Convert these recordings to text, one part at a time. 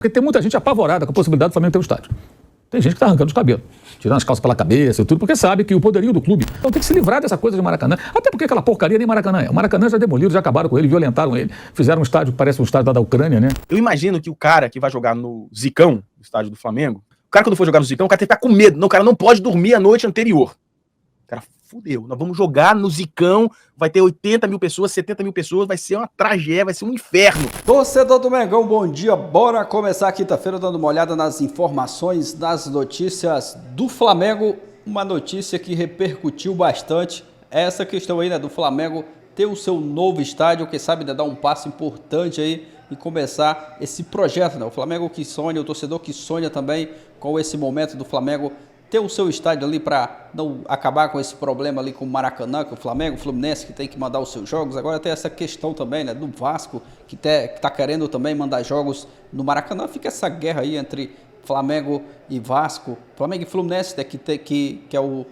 Porque tem muita gente apavorada com a possibilidade do Flamengo ter um estádio. Tem gente que está arrancando os cabelos, tirando as calças pela cabeça e tudo, porque sabe que o poderio do clube. Então tem que se livrar dessa coisa de Maracanã. Até porque aquela porcaria nem Maracanã é. O Maracanã já demoliram, já acabaram com ele, violentaram ele. Fizeram um estádio que parece um estádio da Ucrânia, né? Eu imagino que o cara que vai jogar no Zicão, no estádio do Flamengo, o cara quando for jogar no Zicão, o cara tem que ficar com medo. Não, o cara não pode dormir a noite anterior. O cara, fudeu, nós vamos jogar no Zicão, vai ter 80 mil pessoas, 70 mil pessoas, vai ser uma tragédia, vai ser um inferno. Torcedor do Mengão, bom dia, bora começar a quinta-feira dando uma olhada nas informações, das notícias do Flamengo. Uma notícia que repercutiu bastante, essa questão aí, né, do Flamengo ter o seu novo estádio, quem sabe, né, dar um passo importante aí e começar esse projeto, né? O Flamengo que sonha, o torcedor que sonha também com esse momento do Flamengo ter o seu estádio ali para não acabar com esse problema ali com o Maracanã, com o Flamengo, o Fluminense que tem que mandar os seus jogos. Agora tem essa questão também, né, do Vasco que tá querendo também mandar jogos no Maracanã. Fica essa guerra aí entre Flamengo e Vasco, Flamengo e Fluminense, né, que é o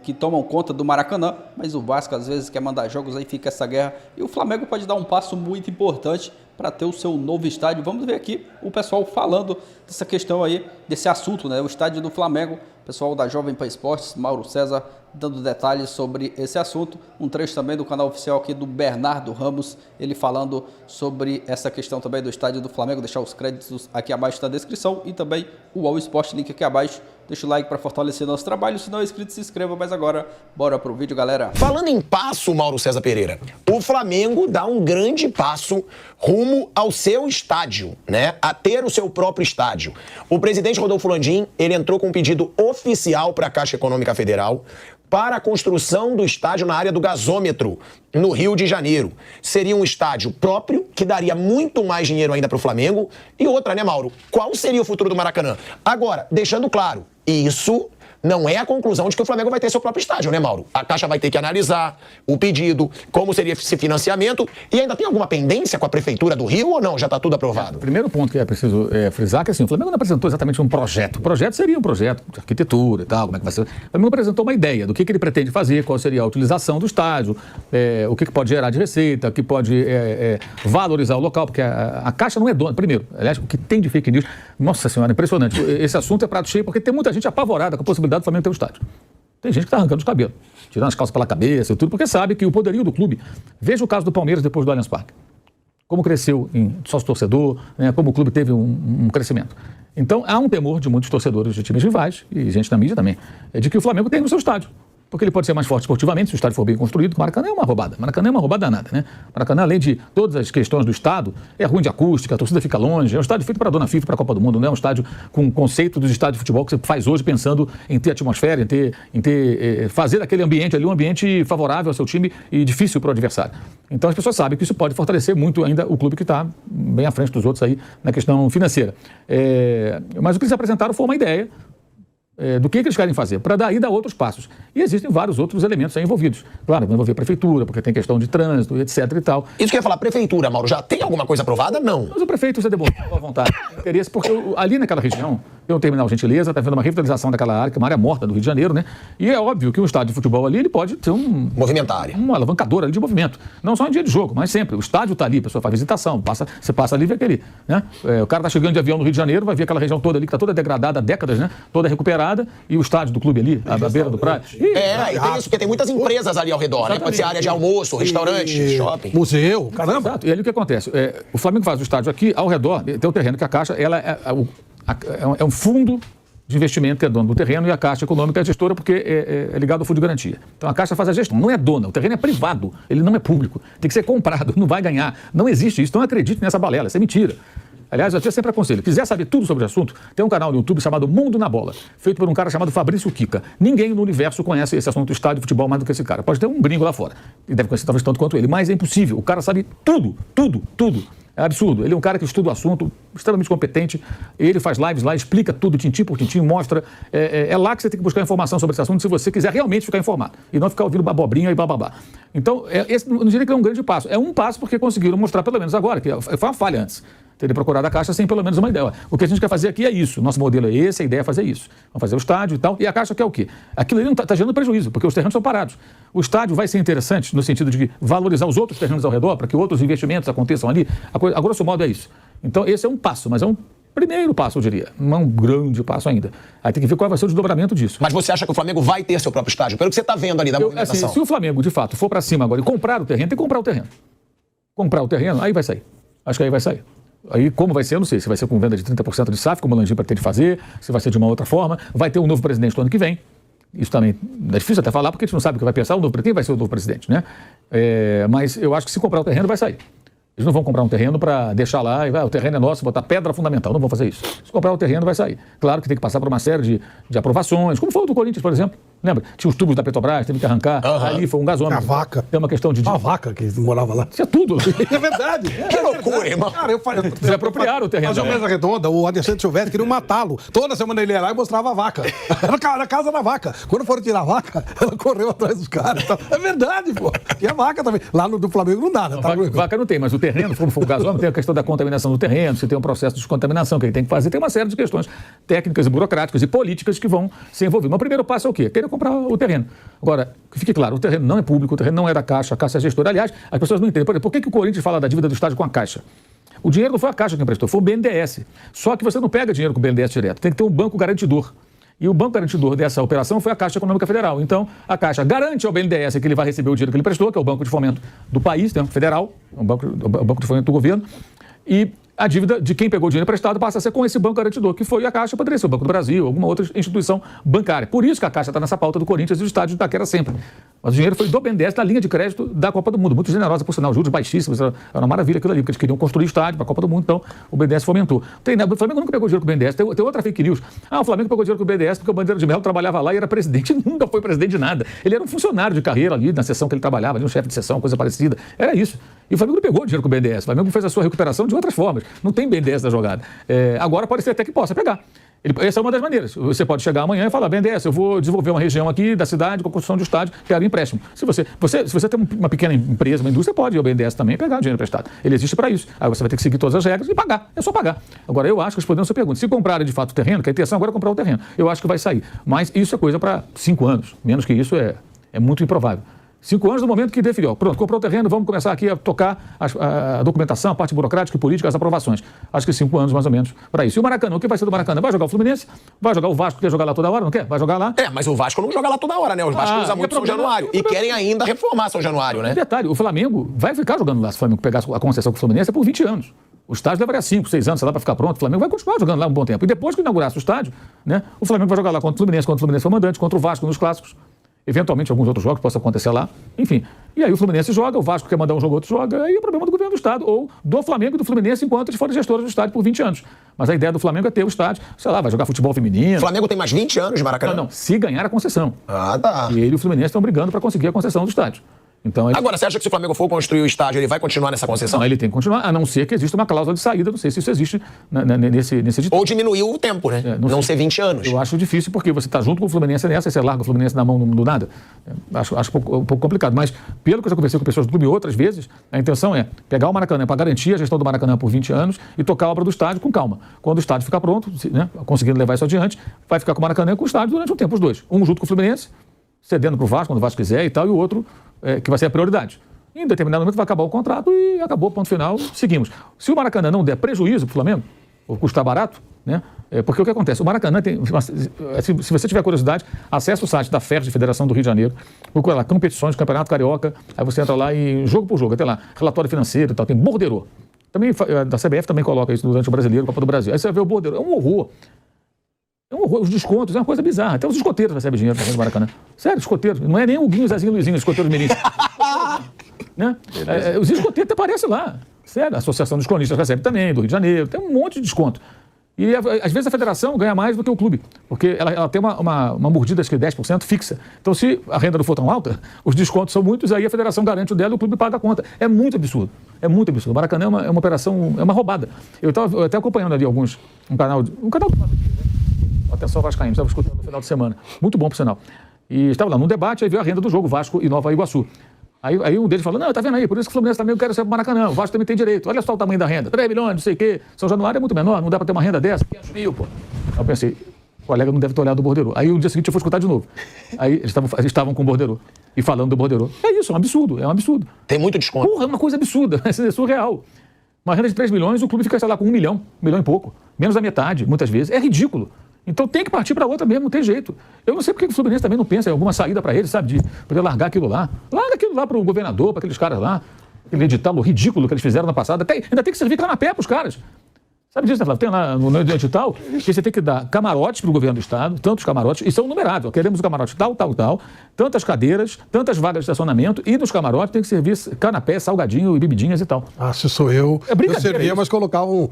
que tomam conta do Maracanã, mas o Vasco às vezes quer mandar jogos, aí fica essa guerra. E o Flamengo pode dar um passo muito importante para ter o seu novo estádio. Vamos ver aqui o pessoal falando dessa questão aí, desse assunto, né? O estádio do Flamengo, o pessoal da Jovem Pan Esportes, Mauro César, dando detalhes sobre esse assunto. Um trecho também do canal oficial aqui do Bernardo Ramos, ele falando sobre essa questão também do estádio do Flamengo. Deixar os créditos aqui abaixo na descrição e também o All Sport, link aqui abaixo. Deixa o like para fortalecer nosso trabalho. Se não é inscrito, se inscreva. Mas agora, bora pro vídeo, galera. Falando em passo, Mauro César Pereira, o Flamengo dá um grande passo rumo ao seu estádio, né? A ter o seu próprio estádio. O presidente Rodolfo Landim, ele entrou com um pedido oficial para a Caixa Econômica Federal para a construção do estádio na área do gasômetro, no Rio de Janeiro. Seria um estádio próprio, que daria muito mais dinheiro ainda para o Flamengo. E outra, né, Mauro? Qual seria o futuro do Maracanã? Agora, deixando claro, isso não é a conclusão de que o Flamengo vai ter seu próprio estádio, né, Mauro? A Caixa vai ter que analisar o pedido, como seria esse financiamento. E ainda tem alguma pendência com a Prefeitura do Rio ou não? Já está tudo aprovado? O primeiro ponto que é preciso frisar é que assim, o Flamengo não apresentou exatamente um projeto. O projeto seria um projeto de arquitetura e tal, como é que vai ser. O Flamengo apresentou uma ideia do que ele pretende fazer, qual seria a utilização do estádio, o que pode gerar de receita, o que pode valorizar o local, porque a Caixa não é dona. Primeiro, aliás, o que tem de fake news, nossa senhora, impressionante. Esse assunto é prato cheio, porque tem muita gente apavorada com a possibilidade do Flamengo ter um estádio. Tem gente que está arrancando os cabelos, tirando as calças pela cabeça e tudo, porque sabe que o poderio do clube... Veja o caso do Palmeiras depois do Allianz Parque. Como cresceu em sócio-torcedor, né, como o clube teve um crescimento. Então, há um temor de muitos torcedores de times rivais, e gente na mídia também, de que o Flamengo tenha no seu estádio. Porque ele pode ser mais forte esportivamente, se o estádio for bem construído. Maracanã é uma roubada. Maracanã é uma roubada danada, né? Maracanã, além de todas as questões do estado, é ruim de acústica, a torcida fica longe. É um estádio feito para a Dona FIFA, para a Copa do Mundo. Não é um estádio com o conceito dos estádios de futebol que você faz hoje pensando em ter atmosfera, fazer aquele ambiente ali um ambiente favorável ao seu time e difícil para o adversário. Então as pessoas sabem que isso pode fortalecer muito ainda o clube que está bem à frente dos outros aí na questão financeira. Mas o que eles apresentaram foi uma ideia do que eles querem fazer, para daí dar outros passos. E existem vários outros elementos aí envolvidos. Claro, vai envolver a prefeitura, porque tem questão de trânsito, etc e tal. Isso que eu ia falar, prefeitura, Mauro, já tem alguma coisa aprovada? Não. Mas o prefeito você demonstrou à vontade, interesse, porque ali naquela região tem um terminal Gentileza, está vendo uma revitalização daquela área, que é uma área morta do Rio de Janeiro, né? E é óbvio que um estádio de futebol ali, ele pode ter movimentária. Uma alavancadora ali de movimento. Não só em dia de jogo, mas sempre. O estádio está ali, a pessoa faz visitação, você passa ali e vê aquele, né? O cara está chegando de avião no Rio de Janeiro, vai ver aquela região toda ali, que está toda degradada há décadas, né? Toda recuperada, e o estádio do clube ali, à beira do praia. E tem isso, porque tem muitas empresas ali ao redor, né? Pode ser área de almoço, restaurante, shopping. Museu, caramba. Exato. E ali o que acontece? O Flamengo faz o estádio aqui, ao redor, tem o terreno que a Caixa, ela é um fundo de investimento que é dono do terreno e a Caixa Econômica é gestora porque é ligado ao fundo de garantia. Então a Caixa faz a gestão, não é dona, o terreno é privado, ele não é público, tem que ser comprado, não vai ganhar. Não existe isso, não acredite nessa balela, isso é mentira. Aliás, eu sempre aconselho, quiser saber tudo sobre o assunto, tem um canal no YouTube chamado Mundo na Bola, feito por um cara chamado Fabrício Kika. Ninguém no universo conhece esse assunto do estádio de futebol mais do que esse cara. Pode ter um gringo lá fora, e deve conhecer talvez tanto quanto ele, mas é impossível. O cara sabe tudo. É absurdo. Ele é um cara que estuda o assunto, extremamente competente. Ele faz lives lá, explica tudo, tintim por tintim, mostra. É lá que você tem que buscar informação sobre esse assunto se você quiser realmente ficar informado. E não ficar ouvindo abobrinha e bababá. Então, esse não diria que é um grande passo. É um passo porque conseguiram mostrar, pelo menos agora, que foi uma falha antes. Teria procurado a Caixa sem pelo menos uma ideia. O que a gente quer fazer aqui é isso. Nosso modelo é esse, a ideia é fazer isso. Vamos fazer o estádio e tal. E a Caixa quer o quê? Aquilo ali não está gerando prejuízo, porque os terrenos são parados. O estádio vai ser interessante no sentido de valorizar os outros terrenos ao redor, para que outros investimentos aconteçam ali. A grosso modo é isso. Então, esse é um passo, mas é um Primeiro passo, eu diria. Não é um grande passo ainda. Aí tem que ver qual vai ser o desdobramento disso. Mas você acha que o Flamengo vai ter seu próprio estádio? Pelo que você está vendo ali da movimentação. Se o Flamengo, de fato, for para cima agora e comprar o terreno, tem que comprar o terreno. Comprar o terreno, aí vai sair. Acho que aí vai sair. Aí, como vai ser, eu não sei. Se vai ser com venda de 30% de SAF, como o Landim pretende fazer, se vai ser de uma outra forma. Vai ter um novo presidente no ano que vem. Isso também é difícil até falar, porque a gente não sabe o que vai pensar. O novo presidente vai ser o novo presidente, né? Mas eu acho que se comprar o terreno, vai sair. Eles não vão comprar um terreno para deixar lá e o terreno é nosso, botar pedra fundamental. Não vão fazer isso. Se comprar o terreno, vai sair. Claro que tem que passar por uma série de aprovações, como foi o do Corinthians, por exemplo. Lembra? Tinha os tubos da Petrobras, teve que arrancar. Ali foi um gasômetro. A vaca. Tem uma questão de... A vaca que morava lá. Tinha tudo. É verdade. Que loucura, irmão. Cara, Eles apropriaram o terreno. Fazer uma mesa redonda, o Adescente Silvestre queria matá-lo. Toda semana ele ia lá e mostrava a vaca. Era na casa da vaca. Quando foram tirar a vaca, ela correu atrás dos caras. É verdade, pô. E a vaca também. Lá no do Flamengo não dá, né? Vaca não tem, mas o terreno, como foi o gasômetro, tem a questão da contaminação do terreno, se tem um processo de descontaminação que ele tem que fazer, tem uma série de questões técnicas e burocráticas e políticas que vão ser envolvidas. Mas o primeiro passo é o quê? Querer comprar o terreno. Agora, que fique claro, o terreno não é público, o terreno não é da Caixa, a Caixa é gestora. Aliás, as pessoas não entendem. Por exemplo, por que o Corinthians fala da dívida do estádio com a Caixa? O dinheiro não foi a Caixa que emprestou, foi o BNDES. Só que você não pega dinheiro com o BNDES direto, tem que ter um banco garantidor. E o banco garantidor dessa operação foi a Caixa Econômica Federal. Então, a Caixa garante ao BNDES que ele vai receber o dinheiro que ele prestou, que é o Banco de Fomento do país, né, federal, o banco de Fomento do governo, e a dívida de quem pegou o dinheiro emprestado passa a ser com esse banco garantidor, que foi a Caixa, poderia ser o Banco do Brasil, alguma outra instituição bancária. Por isso que a Caixa está nessa pauta do Corinthians e do estádio de Itaquera sempre. Mas o dinheiro foi do BNDES, da linha de crédito da Copa do Mundo. Muito generosa, por sinal, juros baixíssimos. Era uma maravilha aquilo ali, porque eles queriam construir estádio para a Copa do Mundo, então o BNDES fomentou. O Flamengo nunca pegou dinheiro com o BNDES. Tem outra fake news. O Flamengo pegou dinheiro com o BNDES porque o Bandeira de Melo trabalhava lá e era presidente. Nunca foi presidente de nada. Ele era um funcionário de carreira ali, na seção que ele trabalhava, ali, um chefe de seção, coisa parecida. Era isso. E o Flamengo não pegou dinheiro com o BNDES. O Flamengo fez a sua recuperação de outras formas. Não tem BNDES da jogada. Agora pode ser até que possa pegar. Essa é uma das maneiras. Você pode chegar amanhã e falar, BNDES, eu vou desenvolver uma região aqui da cidade com a construção de estádio, quero empréstimo. Se você tem uma pequena empresa, uma indústria, pode ir ao BNDES também pegar dinheiro emprestado. Ele existe para isso. Aí você vai ter que seguir todas as regras e pagar. É só pagar. Agora, eu acho que respondendo a sua pergunta, se comprarem de fato o terreno, que a intenção agora é comprar o terreno, eu acho que vai sair. Mas isso é coisa para 5 anos. Menos que isso é muito improvável. 5 anos do momento que definiu. Pronto, comprou o terreno, vamos começar aqui a tocar a documentação, a parte burocrática e política, as aprovações. Acho que 5 anos mais ou menos para isso. E o Maracanã, o que vai ser do Maracanã? Vai jogar o Fluminense? Vai jogar o Vasco, quer jogar lá toda hora? Não quer? Vai jogar lá? Mas o Vasco não joga lá toda hora, né? O Vasco usa muito São Januário. E querem ainda reformar São Januário, né? Detalhe, o Flamengo vai ficar jogando lá, se o Flamengo pegar a concessão com o Fluminense, por 20 anos. O estádio levaria 5, 6 anos, sei lá, para ficar pronto. O Flamengo vai continuar jogando lá um bom tempo. E depois que inaugurasse o estádio, né, o Flamengo vai jogar lá contra o Fluminense for mandante, contra o Vasco nos clássicos. Eventualmente alguns outros jogos possam acontecer lá, enfim. E aí o Fluminense joga, o Vasco quer mandar um jogo, outro joga, aí é o problema do governo do Estado, ou do Flamengo e do Fluminense, enquanto eles forem gestores do estádio por 20 anos. Mas a ideia do Flamengo é ter o estádio, sei lá, vai jogar futebol feminino. O Flamengo tem mais 20 anos de Maracanã? Não, se ganhar a concessão. Tá. E ele e o Fluminense estão brigando para conseguir a concessão do estádio. Então, Agora, você acha que se o Flamengo for construir o estádio, ele vai continuar nessa concessão? Não, ele tem que continuar, a não ser que exista uma cláusula de saída, não sei se isso existe nesse edital. Ou diminuir o tempo, né? Não ser 20 anos. Eu acho difícil, porque você está junto com o Fluminense nessa, e você larga o Fluminense na mão do nada. Acho um pouco complicado. Mas, pelo que eu já conversei com pessoas do clube outras vezes, a intenção é pegar o Maracanã para garantir a gestão do Maracanã por 20 anos e tocar a obra do estádio com calma. Quando o estádio ficar pronto, né, conseguindo levar isso adiante, vai ficar com o Maracanã e com o estádio durante um tempo, os dois. Um junto com o Fluminense, cedendo para o Vasco, quando o Vasco quiser e tal, e o outro que vai ser a prioridade. Em determinado momento vai acabar o contrato e acabou, ponto final, seguimos. Se o Maracanã não der prejuízo para o Flamengo, ou custar barato, né? Porque o que acontece? O Maracanã tem, se você tiver curiosidade, acessa o site da FERJ, Federação do Rio de Janeiro, procura lá, competições, Campeonato Carioca, aí você entra lá e jogo por jogo, até lá, relatório financeiro e tal, tem borderô. Também, da CBF também coloca isso durante o Brasileiro, Copa do Brasil. Aí você vai ver o borderô, é um horror. É um horror, os descontos, é uma coisa bizarra. Até os escoteiros recebem dinheiro também do Maracanã. Sério, escoteiros. Não é nem o Guinho, Zezinho, Luizinho, escoteiros mirins. Né? Os escoteiros até aparecem lá. Sério, a Associação dos Cronistas recebe também, do Rio de Janeiro, tem um monte de desconto. E às vezes a federação ganha mais do que o clube, porque ela tem uma mordida, acho que 10% fixa. Então, se a renda não for tão alta, os descontos são muitos, aí a federação garante o dela e o clube paga a conta. É muito absurdo. É muito absurdo. O Maracanã é uma operação, é uma roubada. Eu estava até acompanhando ali um canal Atenção Vascaíno, estava escutando no final de semana. Muito bom, por sinal. E estava lá num debate, aí veio a renda do jogo, Vasco e Nova Iguaçu. Aí um deles falou, não, tá vendo aí, por isso que o Fluminense também quer ser pro Maracanã, o Vasco também tem direito, olha só o tamanho da renda, 3 milhões, não sei o quê, São Januário é muito menor, não dá para ter uma renda dessa, 500 mil, pô. Aí eu pensei, o colega não deve ter olhado o borderô. Aí o dia seguinte eu fui escutar de novo. Aí eles estavam com o borderô e falando do borderô. É isso, é um absurdo, é um absurdo. Tem muito desconto. Porra, é uma coisa absurda, é surreal. Uma renda de 3 milhões, o clube fica, sei lá, com 1 milhão e pouco. Menos da metade, muitas vezes. É ridículo. Então tem que partir para outra mesmo, não tem jeito. Eu não sei porque o Fluminense também não pensa em alguma saída para ele, sabe, de poder largar aquilo lá. Larga aquilo lá para o governador, para aqueles caras lá. Aquele edital ridículo que eles fizeram na passada. Ainda tem que servir canapé para os caras. Sabe disso, né, Flávio? Tem lá no edital que você tem que dar camarotes para o governo do estado, tantos camarotes, e são numerados. Ó, queremos o camarote tal, tantas cadeiras, tantas vagas de estacionamento, e nos camarotes tem que servir canapé, salgadinho e bebidinhas e tal. Ah, se sou eu, brincadeira, eu servia, mas colocava um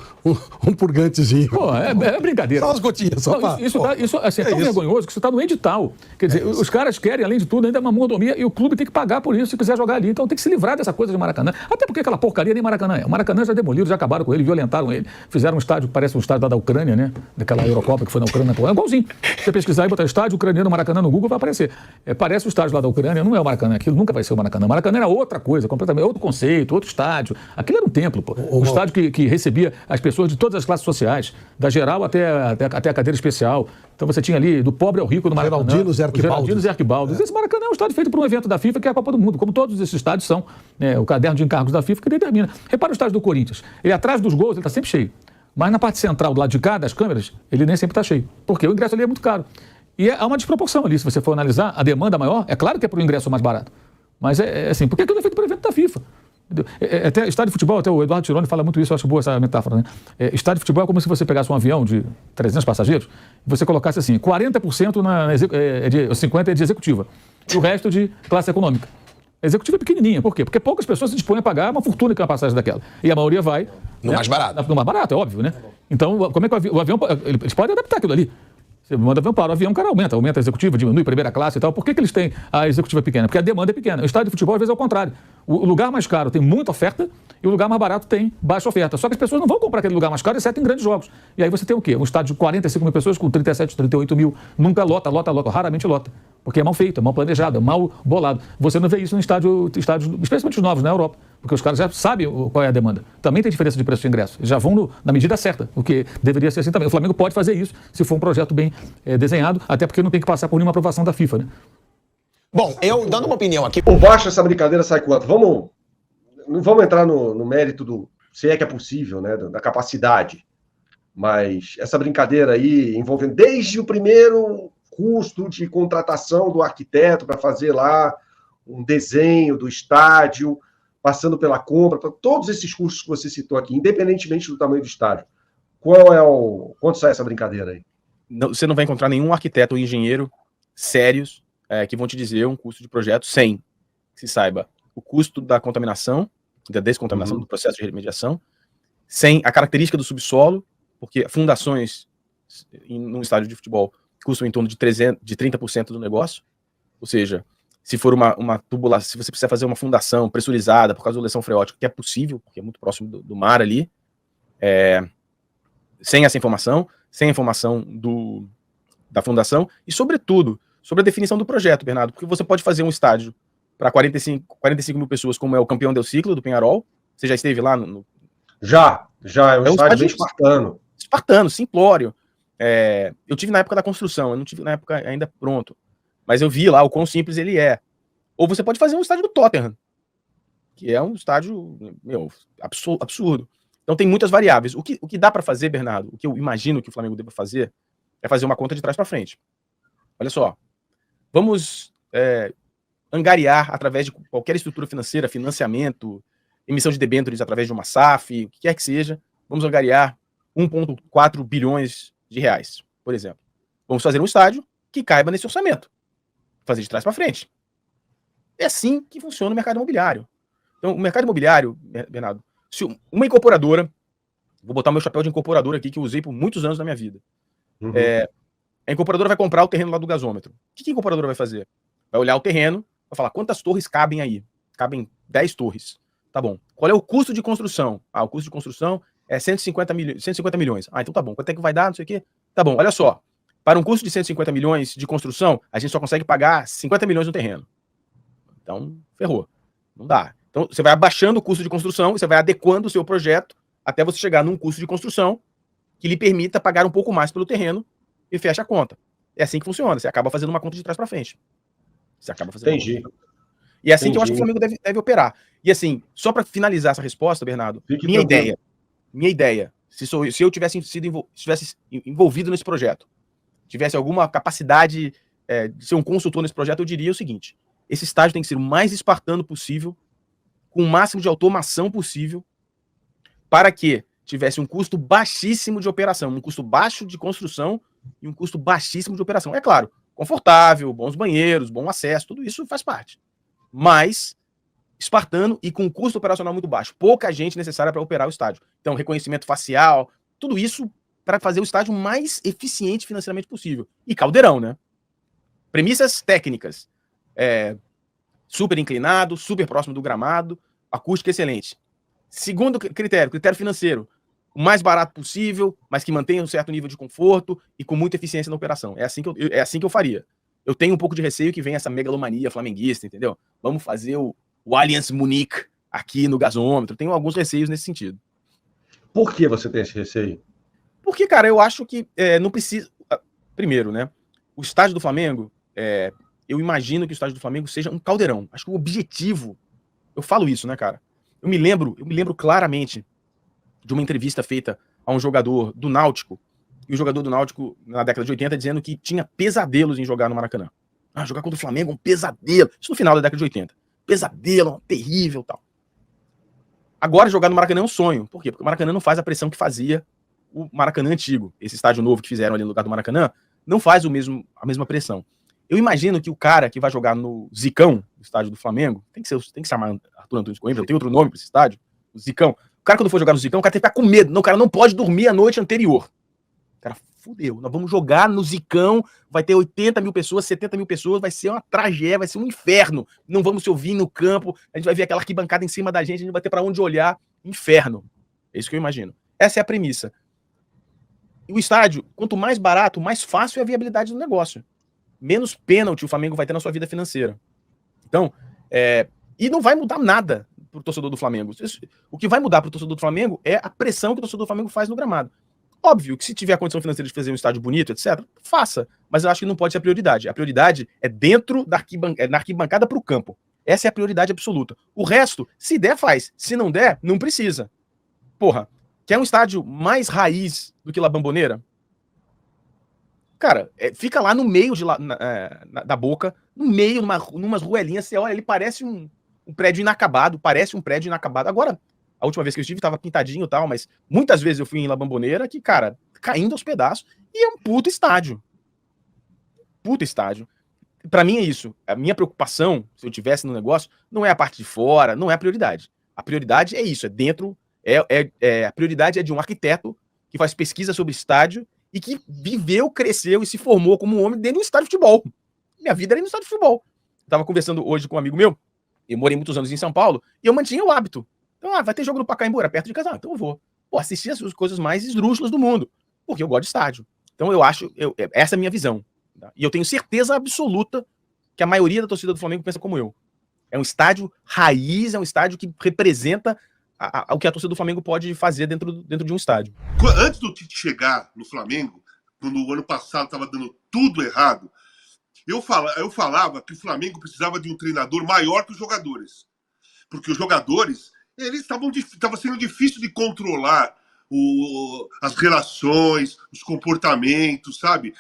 purgantezinho. Pô, é brincadeira. Só umas gotinhas, só não, isso assim, é tão vergonhoso que isso está no edital. Quer dizer, os caras querem, além de tudo, ainda uma mordomia, e o clube tem que pagar por isso se quiser jogar ali. Então tem que se livrar dessa coisa de Maracanã. Até porque aquela porcaria nem Maracanã é. O Maracanã já demoliram, já acabaram com ele, violentaram ele. Fizeram um estádio que parece um estádio da Ucrânia, né? Daquela Eurocopa que foi na Ucrânia. É igualzinho. Se você pesquisar e botar estádio ucraniano Maracanã no Google, vai aparecer. Parece o estádio lá da Ucrânia, não é o Maracanã. Aquilo nunca vai ser o Maracanã. O Maracanã era outra coisa, completamente outro conceito, outro estádio. Aquilo era um templo, pô. Um estádio que recebia as pessoas de todas as classes sociais, da geral até a cadeira especial. Então você tinha ali do pobre ao rico no Maracanã. Geraldinos e Arquibaldos. Esse Maracanã é um estádio feito por um evento da FIFA, que é a Copa do Mundo, como todos esses estádios são. O caderno de encargos da FIFA que determina. Repara o estádio do Corinthians. Ele atrás dos gols, ele está sempre cheio. Mas na parte central, do lado de cá, das câmeras, ele nem sempre está cheio. Porque o ingresso ali é muito caro. E há uma desproporção ali, se você for analisar, a demanda maior, é claro que é para o ingresso mais barato. Mas é assim, porque aquilo é feito por evento da FIFA. Até estádio de futebol, até o Eduardo Tironi fala muito isso, eu acho boa essa metáfora, né? Estádio de futebol é como se você pegasse um avião de 300 passageiros e você colocasse assim, 40% 50% é de executiva e o resto de classe econômica. A executiva é pequenininha, por quê? Porque poucas pessoas se dispõem a pagar uma fortuna que é uma passagem daquela. E a maioria vai... No mais barato. No mais barato, é óbvio, né? Então, como é que o avião... Eles podem adaptar aquilo ali. Você manda avião para o avião, o cara aumenta a executiva, diminui primeira classe e tal. Por que eles têm a executiva pequena? Porque a demanda é pequena. O estádio de futebol, às vezes, é o contrário. O lugar mais caro tem muita oferta e o lugar mais barato tem baixa oferta. Só que as pessoas não vão comprar aquele lugar mais caro, exceto em grandes jogos. E aí você tem o quê? Um estádio de 45 mil pessoas com 37, 38 mil. Nunca lota, raramente lota. Porque é mal feito, é mal planejado, é mal bolado. Você não vê isso em estádios, especialmente os novos na Europa. Porque os caras já sabem qual é a demanda. Também tem diferença de preço de ingresso. Já vão na medida certa, o que deveria ser assim também. O Flamengo pode fazer isso se for um projeto bem desenhado, até porque não tem que passar por nenhuma aprovação da FIFA, né? Bom, eu dando uma opinião aqui. Por baixo essa brincadeira sai quanto? Não vamos entrar no mérito do se é que é possível, né? Da capacidade. Mas essa brincadeira aí envolvendo desde o primeiro custo de contratação do arquiteto para fazer lá um desenho do estádio, passando pela compra, todos esses custos que você citou aqui, independentemente do tamanho do estádio. Quanto sai essa brincadeira aí? Você não vai encontrar nenhum arquiteto ou engenheiro sérios que vão te dizer um custo de projeto sem que se saiba o custo da contaminação, da descontaminação do processo de remediação, sem a característica do subsolo, porque fundações num estádio de futebol custam em torno de 30% do negócio, ou seja, se for uma tubulação, se você precisar fazer uma fundação pressurizada por causa da lesão freática, que é possível, porque é muito próximo do mar ali, sem essa informação, sem a informação da fundação, e sobretudo, sobre a definição do projeto, Bernardo, porque você pode fazer um estádio para 45 mil pessoas, como é o Campeão del Ciclo, do Peñarol. Você já esteve lá? Já, é um estádio bem espartano. Espartano, simplório. Eu tive na época da construção, eu não tive na época ainda pronto, mas eu vi lá o quão simples ele é. Ou você pode fazer um estádio do Tottenham, que é um estádio absurdo. Então tem muitas variáveis. O que dá para fazer, Bernardo, o que eu imagino que o Flamengo deva fazer, é fazer uma conta de trás para frente. Olha só, vamos angariar através de qualquer estrutura financeira, financiamento, emissão de debêntures através de uma SAF, o que quer que seja, vamos angariar 1,4 bilhões de reais, por exemplo. Vamos fazer um estádio que caiba nesse orçamento. Fazer de trás para frente. É assim que funciona o mercado imobiliário. Então, o mercado imobiliário, Bernardo, se uma incorporadora, vou botar meu chapéu de incorporadora aqui, que eu usei por muitos anos na minha vida. Uhum. A incorporadora vai comprar o terreno lá do gasômetro. O que a incorporadora vai fazer? Vai olhar o terreno, vai falar, quantas torres cabem aí? Cabem 10 torres. Tá bom. Qual é o custo de construção? O custo de construção é 150 milhões. Então tá bom. Quanto é que vai dar? Não sei o quê. Tá bom, olha só. Para um custo de 150 milhões de construção, a gente só consegue pagar 50 milhões no terreno. Então, ferrou. Não dá. Então, você vai abaixando o custo de construção e você vai adequando o seu projeto até você chegar num custo de construção que lhe permita pagar um pouco mais pelo terreno e fecha a conta. É assim que funciona. Você acaba fazendo uma conta de trás para frente. Você acaba fazendo. Entendi. E é assim que eu acho que o Entendi. Flamengo deve operar. E assim, só para finalizar essa resposta, Bernardo, Fique minha tranquilo. ideia, se eu tivesse estivesse envolvido nesse projeto, tivesse alguma capacidade de ser um consultor nesse projeto, eu diria o seguinte: esse estádio tem que ser o mais espartano possível, com o máximo de automação possível, para que tivesse um custo baixíssimo de operação, um custo baixo de construção e um custo baixíssimo de operação. É claro, confortável, bons banheiros, bom acesso, tudo isso faz parte. Mas espartano e com custo operacional muito baixo. Pouca gente necessária para operar o estádio. Então, reconhecimento facial, tudo isso para fazer o estádio mais eficiente financeiramente possível. E caldeirão, né? Premissas técnicas. Super inclinado, super próximo do gramado, acústica excelente. Segundo critério financeiro, o mais barato possível, mas que mantenha um certo nível de conforto e com muita eficiência na operação. É assim que eu faria. Eu tenho um pouco de receio que venha essa megalomania flamenguista, entendeu? Vamos fazer o Allianz Munique aqui no gasômetro. Tenho alguns receios nesse sentido. Por que você tem esse receio? Porque, cara, eu acho que não precisa... Primeiro, né? O estádio do Flamengo, eu imagino que o estádio do Flamengo seja um caldeirão. Acho que o objetivo... Eu falo isso, né, cara? Eu me lembro claramente de uma entrevista feita a um jogador do Náutico, e o jogador do Náutico, na década de 80, dizendo que tinha pesadelos em jogar no Maracanã. Jogar contra o Flamengo é um pesadelo. Isso no final da década de 80. Pesadelo, terrível, tal. Agora jogar no Maracanã é um sonho. Por quê? Porque o Maracanã não faz a pressão que fazia o Maracanã antigo. Esse estádio novo que fizeram ali no lugar do Maracanã não faz a mesma pressão. Eu imagino que o cara que vai jogar no Zicão, no estádio do Flamengo, tem que chamar Arthur Antunes Coimbra, tem outro nome para esse estádio, o Zicão. O cara, quando for jogar no Zicão, o cara tem que ficar com medo. Não, o cara não pode dormir a noite anterior. O cara, fudeu, nós vamos jogar no Zicão, vai ter 80 mil pessoas, 70 mil pessoas, vai ser uma tragédia, vai ser um inferno. Não vamos se ouvir no campo, a gente vai ver aquela arquibancada em cima da gente, a gente não vai ter para onde olhar. Inferno. É isso que eu imagino. Essa é a premissa. E o estádio, quanto mais barato, mais fácil é a viabilidade do negócio. Menos pênalti o Flamengo vai ter na sua vida financeira. Então, e não vai mudar nada pro torcedor do Flamengo. O que vai mudar pro torcedor do Flamengo é a pressão que o torcedor do Flamengo faz no gramado. Óbvio que se tiver a condição financeira de fazer um estádio bonito, etc., faça. Mas eu acho que não pode ser a prioridade. A prioridade é dentro da arquibancada pro campo. Essa é a prioridade absoluta. O resto, se der, faz. Se não der, não precisa. Porra, quer um estádio mais raiz do que La Bombonera? Cara, fica lá no meio da Boca, no meio, numas ruelinhas, você olha, ele parece um prédio inacabado, Agora, a última vez que eu estive, tava pintadinho e tal, mas muitas vezes eu fui em La Bombonera, que, cara, caindo aos pedaços, e é um puto estádio. Pra mim é isso. A minha preocupação, se eu tivesse no negócio, não é a parte de fora, não é a prioridade. A prioridade é isso, é dentro, a prioridade é de um arquiteto que faz pesquisa sobre estádio e que viveu, cresceu e se formou como um homem dentro de um estádio de futebol. Minha vida era no estádio de futebol. Eu tava conversando hoje com um amigo meu, eu morei muitos anos em São Paulo, e eu mantinha o hábito. Então, vai ter jogo no Pacaembu, era perto de casa, então eu vou. Assistir as coisas mais esdrúxulas do mundo, porque eu gosto de estádio. Então eu acho, essa é a minha visão. Tá? E eu tenho certeza absoluta que a maioria da torcida do Flamengo pensa como eu. É um estádio raiz, é um estádio que representa o que a torcida do Flamengo pode fazer dentro de um estádio. Antes do Tite chegar no Flamengo, quando o ano passado estava dando tudo errado, eu falava que o Flamengo precisava de um treinador maior que os jogadores. Porque os jogadores, eles estavam sendo difícil de controlar as relações, os comportamentos, sabe?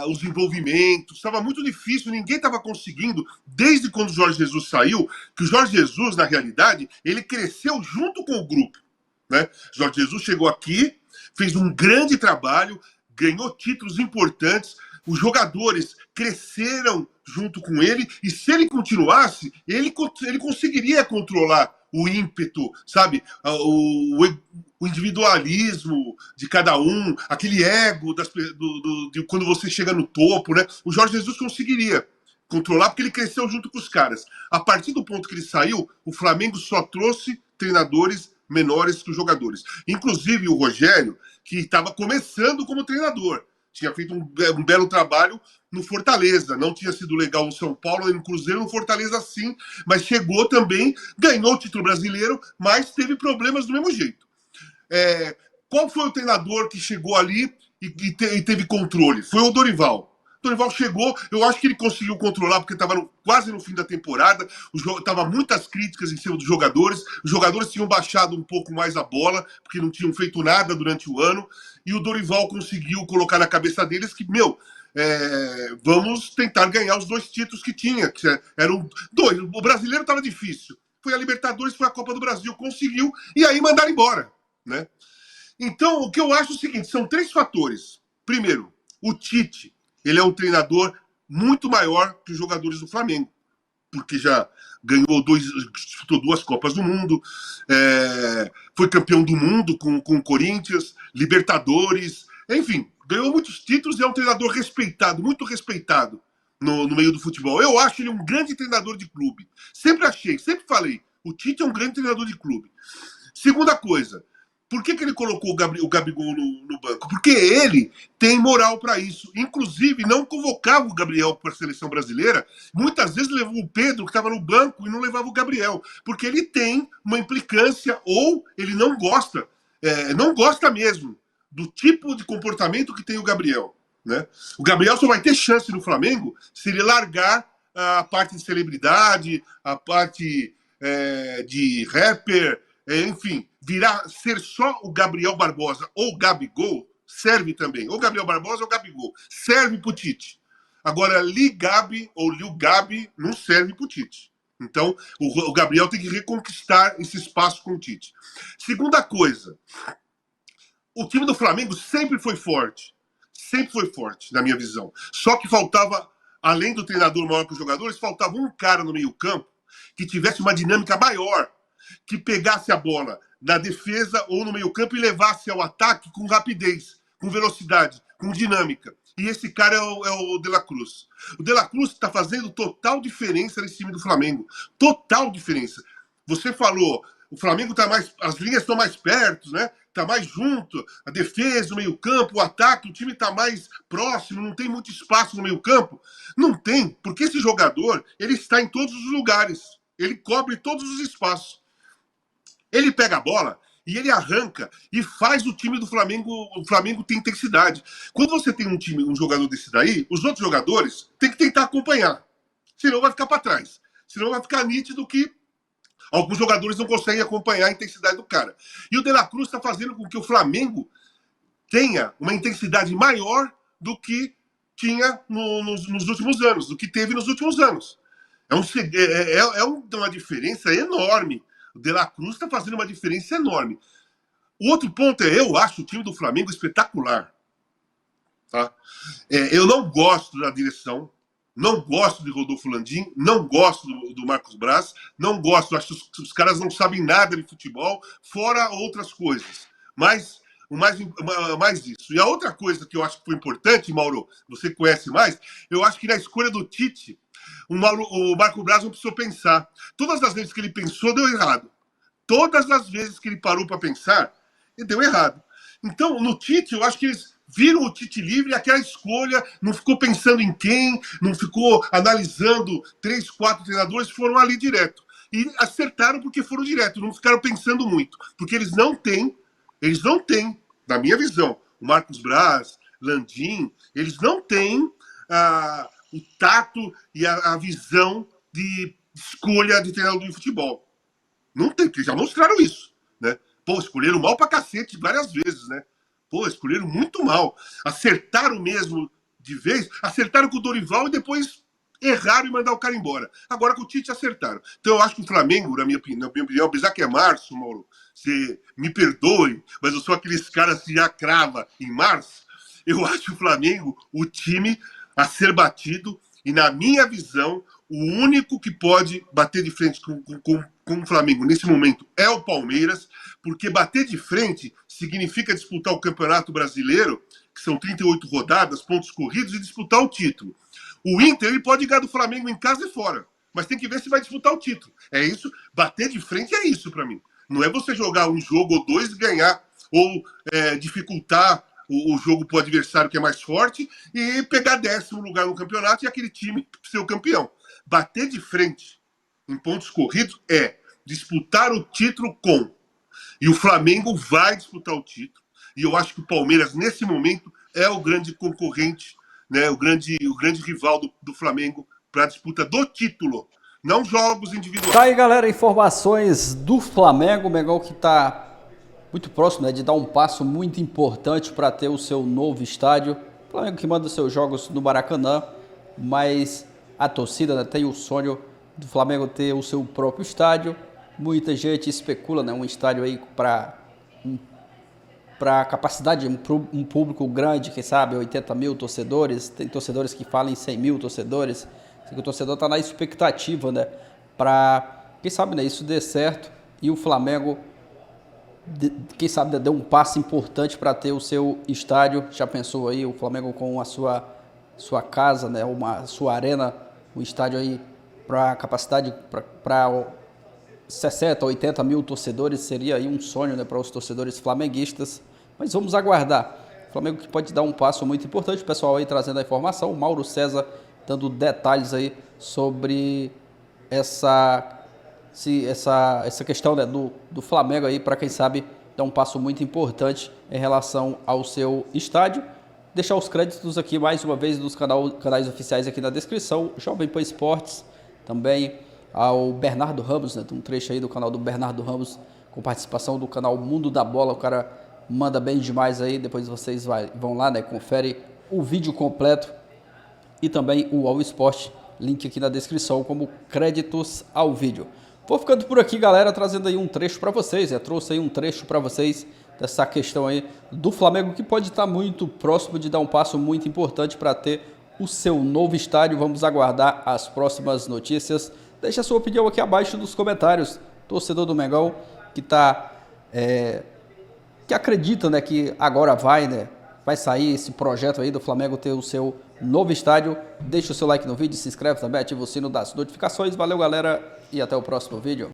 Os envolvimentos. Estava muito difícil, ninguém estava conseguindo, desde quando o Jorge Jesus saiu, que o Jorge Jesus, na realidade, ele cresceu junto com o grupo. Né? Jorge Jesus chegou aqui, fez um grande trabalho, ganhou títulos importantes, os jogadores cresceram junto com ele, e se ele continuasse, ele conseguiria controlar o ímpeto, sabe? O individualismo de cada um, aquele ego de quando você chega no topo, né? O Jorge Jesus conseguiria controlar porque ele cresceu junto com os caras. A partir do ponto que ele saiu, o Flamengo só trouxe treinadores menores que os jogadores. Inclusive o Rogério, que estava começando como treinador. Tinha feito um belo trabalho no Fortaleza. Não tinha sido legal no São Paulo, nem no Cruzeiro, no Fortaleza sim, mas chegou também, ganhou o título brasileiro, mas teve problemas do mesmo jeito. Qual foi o treinador que chegou ali e teve controle? Foi o Dorival. Dorival chegou, eu acho que ele conseguiu controlar, porque estava quase no fim da temporada, estava muitas críticas em cima dos jogadores tinham baixado um pouco mais a bola, porque não tinham feito nada durante o ano, e o Dorival conseguiu colocar na cabeça deles que, vamos tentar ganhar os 2 títulos que tinha, que eram 2. O brasileiro estava difícil, foi a Libertadores, foi a Copa do Brasil, conseguiu, e aí mandaram embora, né? Então, o que eu acho é o seguinte, são 3 fatores. Primeiro, o Tite, ele é um treinador muito maior que os jogadores do Flamengo, porque já disputou 2 Copas do Mundo, foi campeão do mundo com o Corinthians, Libertadores, enfim, ganhou muitos títulos e é um treinador respeitado, muito respeitado no meio do futebol. Eu acho ele um grande treinador de clube. Sempre falei, o Tite é um grande treinador de clube. Segunda coisa, por que ele colocou o Gabigol no banco? Porque ele tem moral para isso. Inclusive, não convocava o Gabriel para a seleção brasileira. Muitas vezes levou o Pedro, que estava no banco, e não levava o Gabriel. Porque ele tem uma implicância, ou ele não gosta mesmo, do tipo de comportamento que tem o Gabriel, né? O Gabriel só vai ter chance no Flamengo se ele largar a parte de celebridade, a parte de rapper, enfim, ser só o Gabriel Barbosa ou Gabigol, serve também. Ou Gabriel Barbosa ou Gabigol. Serve pro Tite. Agora, Lil Gabi ou Lil Gabi não serve pro Tite. Então, o Gabriel tem que reconquistar esse espaço com o Tite. Segunda coisa, o time do Flamengo sempre foi forte, na minha visão. Só que faltava, além do treinador maior que os jogadores, faltava um cara no meio-campo que tivesse uma dinâmica maior, que pegasse a bola na defesa ou no meio-campo e levasse ao ataque com rapidez, com velocidade, com dinâmica. E esse cara é o De La Cruz. O De La Cruz está fazendo total diferença nesse time do Flamengo. Total diferença. Você falou, o Flamengo está mais, as linhas estão mais perto, né? Está mais junto, a defesa, o meio-campo, o ataque, o time está mais próximo, não tem muito espaço no meio-campo. Não tem, porque esse jogador, ele está em todos os lugares. Ele cobre todos os espaços. Ele pega a bola e ele arranca e faz o time do Flamengo. O Flamengo tem intensidade. Quando você tem um jogador desse daí, os outros jogadores têm que tentar acompanhar. Senão vai ficar para trás. Senão vai ficar nítido que alguns jogadores não conseguem acompanhar a intensidade do cara. E o De La Cruz está fazendo com que o Flamengo tenha uma intensidade maior do que tinha nos últimos anos, do que teve nos últimos anos. É uma diferença enorme. O De La Cruz está fazendo uma diferença enorme. O outro ponto eu acho o time do Flamengo espetacular. Tá? Eu não gosto da direção, não gosto de Rodolfo Landim, não gosto do Marcos Braz, não gosto, acho que os caras não sabem nada de futebol, fora outras coisas. Mas mais isso. E a outra coisa que eu acho que foi importante, Mauro, você conhece mais, eu acho que na escolha do Tite, o Marco Braz não precisou pensar. Todas as vezes que ele pensou, deu errado. Todas as vezes que ele parou para pensar, ele deu errado. Então, no Tite, eu acho que eles viram o Tite livre, aquela escolha, não ficou pensando em quem, não ficou analisando 3, 4 treinadores, foram ali direto. E acertaram porque foram direto, não ficaram pensando muito. Porque eles não têm, na minha visão, o Marcos Braz, Landim, eles não têm o tato e a visão de escolha de treinador de futebol. Não tem, porque já mostraram isso, né? Pô, escolheram mal pra cacete várias vezes, né? Pô, escolheram muito mal. Acertaram mesmo de vez, acertaram com o Dorival e depois erraram e mandaram o cara embora. Agora com o Tite acertaram. Então eu acho que o Flamengo, na minha opinião, apesar que é março, Mauro, você me perdoe, mas eu sou aqueles caras que já crava em março, eu acho o Flamengo o time a ser batido e, na minha visão, o único que pode bater de frente com o Flamengo nesse momento é o Palmeiras, porque bater de frente significa disputar o Campeonato Brasileiro, que são 38 rodadas, pontos corridos, e disputar o título. O Inter ele pode ganhar do Flamengo em casa e fora, mas tem que ver se vai disputar o título. É isso, bater de frente é isso para mim. Não é você jogar um jogo ou dois e ganhar, ou dificultar o jogo para o adversário que é mais forte e pegar 10º lugar no campeonato e aquele time ser o campeão. Bater de frente em pontos corridos é disputar o título com. E o Flamengo vai disputar o título. E eu acho que o Palmeiras, nesse momento, é o grande concorrente né, o grande rival do Flamengo para a disputa do título, não jogos individuais. Tá aí, galera, informações do Flamengo, o Mengão que está muito próximo, né, de dar um passo muito importante para ter o seu novo estádio. O Flamengo que manda seus jogos no Maracanã, mas a torcida, né, tem o sonho do Flamengo ter o seu próprio estádio. Muita gente especula, né, um estádio aí para capacidade, um público grande, quem sabe 80 mil torcedores. Tem torcedores que falam em 100 mil torcedores. O torcedor está na expectativa, né, para, quem sabe, né, isso dê certo e o Flamengo, quem sabe, dê um passo importante para ter o seu estádio. Já pensou aí o Flamengo com a sua casa, né, sua arena, um estádio aí para capacidade para 60, 80 mil torcedores, seria aí um sonho, né, para os torcedores flamenguistas. Mas vamos aguardar. O Flamengo que pode dar um passo muito importante. O pessoal aí trazendo a informação, o Mauro César dando detalhes aí sobre essa questão, né, do Flamengo aí, para quem sabe dar um passo muito importante em relação ao seu estádio. Deixar os créditos aqui mais uma vez dos canais oficiais aqui na descrição, Jovem Pan Esportes, também ao Bernardo Ramos, né, tem um trecho aí do canal do Bernardo Ramos com participação do canal Mundo da Bola, o cara manda bem demais aí, depois vocês vão lá, né, confere o vídeo completo. E também o All Sport, link aqui na descrição como créditos ao vídeo. Vou ficando por aqui, galera, trazendo aí um trecho para vocês. Trouxe aí um trecho para vocês dessa questão aí do Flamengo, que pode estar muito próximo de dar um passo muito importante para ter o seu novo estádio. Vamos aguardar as próximas notícias. Deixa a sua opinião aqui abaixo nos comentários. Torcedor do Mengão que que acredita, né, que agora vai sair esse projeto aí do Flamengo ter o seu novo estádio. Deixa o seu like no vídeo, se inscreve também, ativa o sino das notificações. Valeu, galera, e até o próximo vídeo.